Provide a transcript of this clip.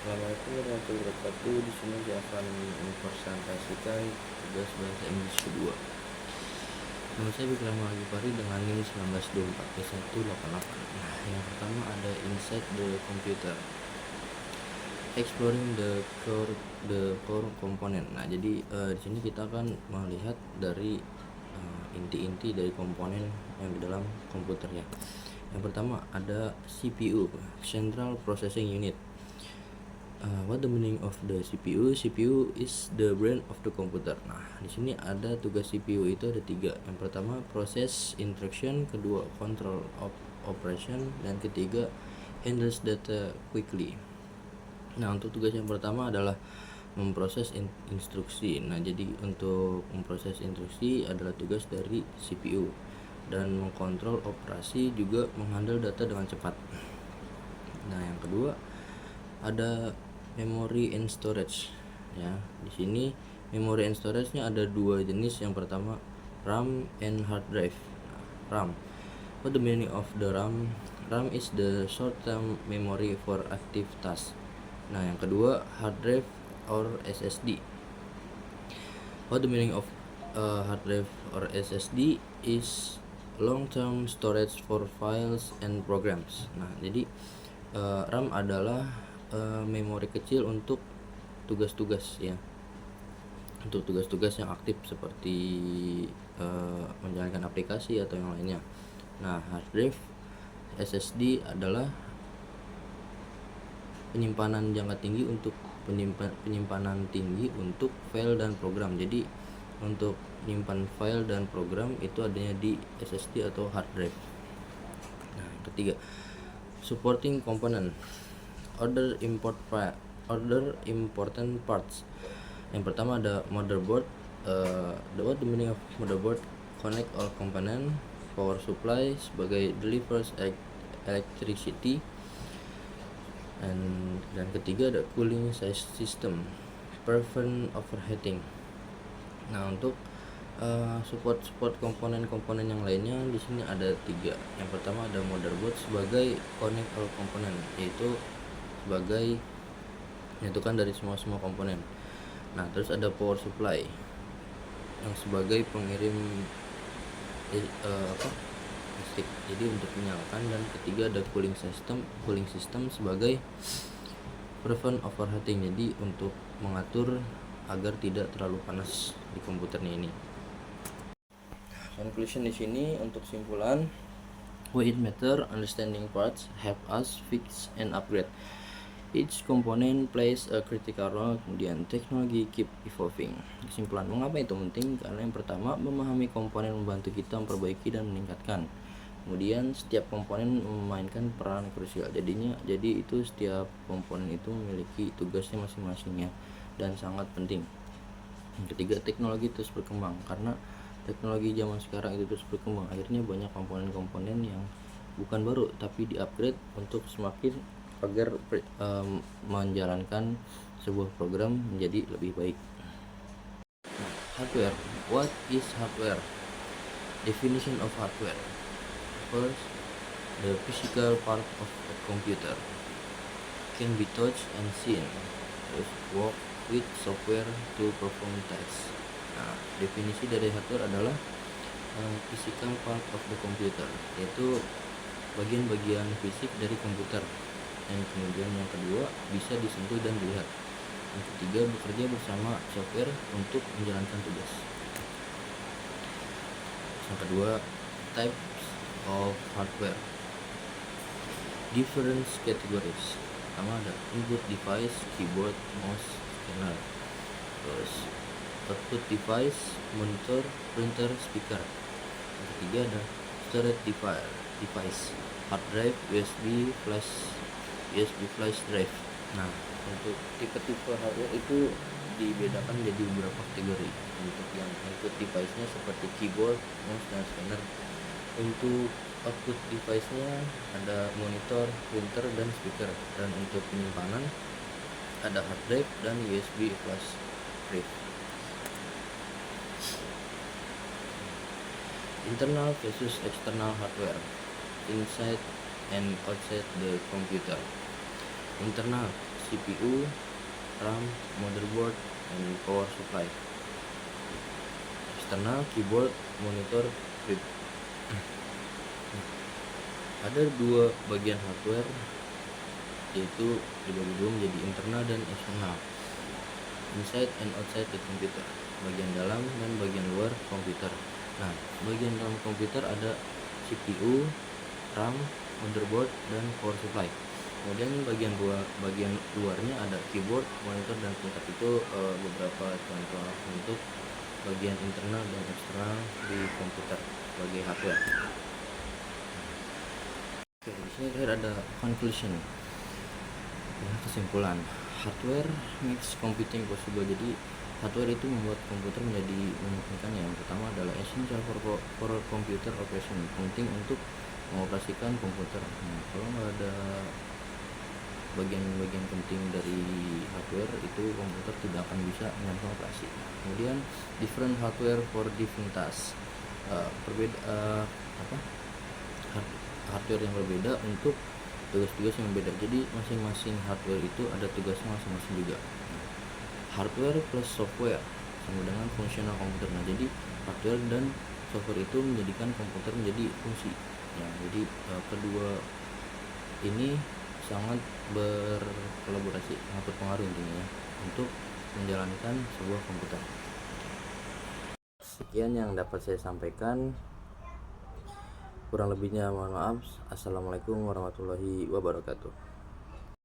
Assalamualaikum warahmatullahi wabarakatuh. Di sini saya akan mempresentasikan tugas bahasa Inggris kedua. Nama saya Bikram Magipari dengan NIM 1924P188. Nah, yang pertama ada Inside the Computer, Exploring the core component. Nah, jadi di sini kita akan melihat dari inti-inti dari komponen yang di dalam komputer ya. Yang pertama ada CPU, Central Processing Unit. What the meaning of the CPU? CPU is the brain of the computer. Nah, di sini ada tugas CPU itu ada 3. Yang pertama process instruction, kedua control of operation, dan ketiga handles data quickly. Nah, untuk tugas yang pertama adalah memproses instruksi. Nah, jadi untuk memproses instruksi adalah tugas dari CPU, dan mengkontrol operasi juga menghandle data dengan cepat. Nah, yang kedua ada memory and storage ya. Di sini memory and storage-nya ada 2 jenis. Yang pertama RAM and hard drive. RAM, what the meaning of the RAM? RAM is the short term memory for active task. Nah, yang kedua hard drive or SSD. What the meaning of hard drive or SSD is long term storage for files and programs. Nah, jadi RAM adalah memori kecil untuk tugas-tugas ya, untuk tugas-tugas yang aktif seperti menjalankan aplikasi atau yang lainnya. Nah, hard drive SSD adalah penyimpanan jangka tinggi untuk penyimpanan tinggi untuk file dan program. Jadi untuk menyimpan file dan program itu adanya di SSD atau hard drive. Nah, yang ketiga supporting component, order important parts. Yang pertama ada motherboard. What the meaning of motherboard? Connect all component, power supply sebagai delivers electricity. Dan ketiga ada cooling system, prevent overheating. Nah, untuk support komponen yang lainnya di sini ada 3. Yang pertama ada motherboard sebagai connect all component, yaitu sebagai menyatukan dari semua komponen. Nah, terus ada power supply yang sebagai pengirim listrik, jadi untuk menyalakan. Dan ketiga ada cooling system sebagai prevent overheating, jadi untuk mengatur agar tidak terlalu panas di komputernya ini. Conclusion di sini untuk simpulan, why it matter, understanding parts help us fix and upgrade. Each component plays a critical role. Kemudian teknologi keep evolving. Kesimpulan, mengapa itu penting? Karena yang pertama, memahami komponen membantu kita memperbaiki dan meningkatkan. Kemudian setiap komponen memainkan peran krusial. Jadi itu setiap komponen itu memiliki tugasnya masing-masingnya dan sangat penting. Yang ketiga, teknologi terus berkembang. Karena teknologi zaman sekarang itu terus berkembang, akhirnya banyak komponen-komponen yang bukan baru tapi di-upgrade untuk semakin agar menjalankan sebuah program menjadi lebih baik. Nah, hardware. What is hardware? Definition of hardware. First, the physical part of a computer can be touched and seen. Terus, work with software to perform tasks. Nah, definisi dari hardware adalah physical part of the computer, yaitu bagian-bagian fisik dari komputer. Yang kemudian yang kedua bisa disentuh dan dilihat. Yang ketiga bekerja bersama software untuk menjalankan tugas. Yang kedua, types of hardware, different categories. Pertama ada input device, keyboard, mouse, scanner. Terus output device, monitor, printer, speaker. Yang ketiga ada storage device, hard drive, USB flash drive. Nah, untuk tipe-tipe hardware itu dibedakan jadi beberapa kategori. Untuk yang input device-nya seperti keyboard, mouse, dan scanner. Untuk output device-nya ada monitor, printer, dan speaker. Dan untuk penyimpanan ada hard drive dan USB flash drive. Internal versus external hardware, inside and outside the computer. Internal CPU, RAM, motherboard, and power supply. Eksternal keyboard, monitor, chip. Ada dua bagian hardware, yaitu dibagi dua menjadi internal dan eksternal, inside and outside the computer, bagian dalam dan bagian luar komputer. Nah, bagian dalam komputer ada CPU, RAM, motherboard, dan power supply. Kemudian bagian luarnya ada keyboard, monitor, dan printer. Itu beberapa contoh untuk bagian internal dan eksternal di komputer sebagai hardware. Oke, di sini terakhir ada conclusion, ya, kesimpulan. Hardware makes computing possible. Jadi hardware itu membuat komputer menjadi memungkinkan. Yang pertama adalah essential for computer operation, penting untuk mengoperasikan komputer. Nah, kalau nggak ada bagian-bagian penting dari hardware, itu komputer tidak akan bisa menjalankan operasi. Kemudian different hardware for different tasks, hardware yang berbeda untuk tugas-tugas yang berbeda. Jadi masing-masing hardware itu ada tugasnya masing-masing juga. Hardware plus software sama dengan fungsional komputer. Nah, jadi hardware dan software itu menjadikan komputer menjadi fungsi. Ya, jadi kedua ini sangat berkolaborasi, sangat berpengaruh intinya untuk menjalankan sebuah komputer. Sekian yang dapat saya sampaikan. Kurang lebihnya mohon maaf. Assalamualaikum warahmatullahi wabarakatuh.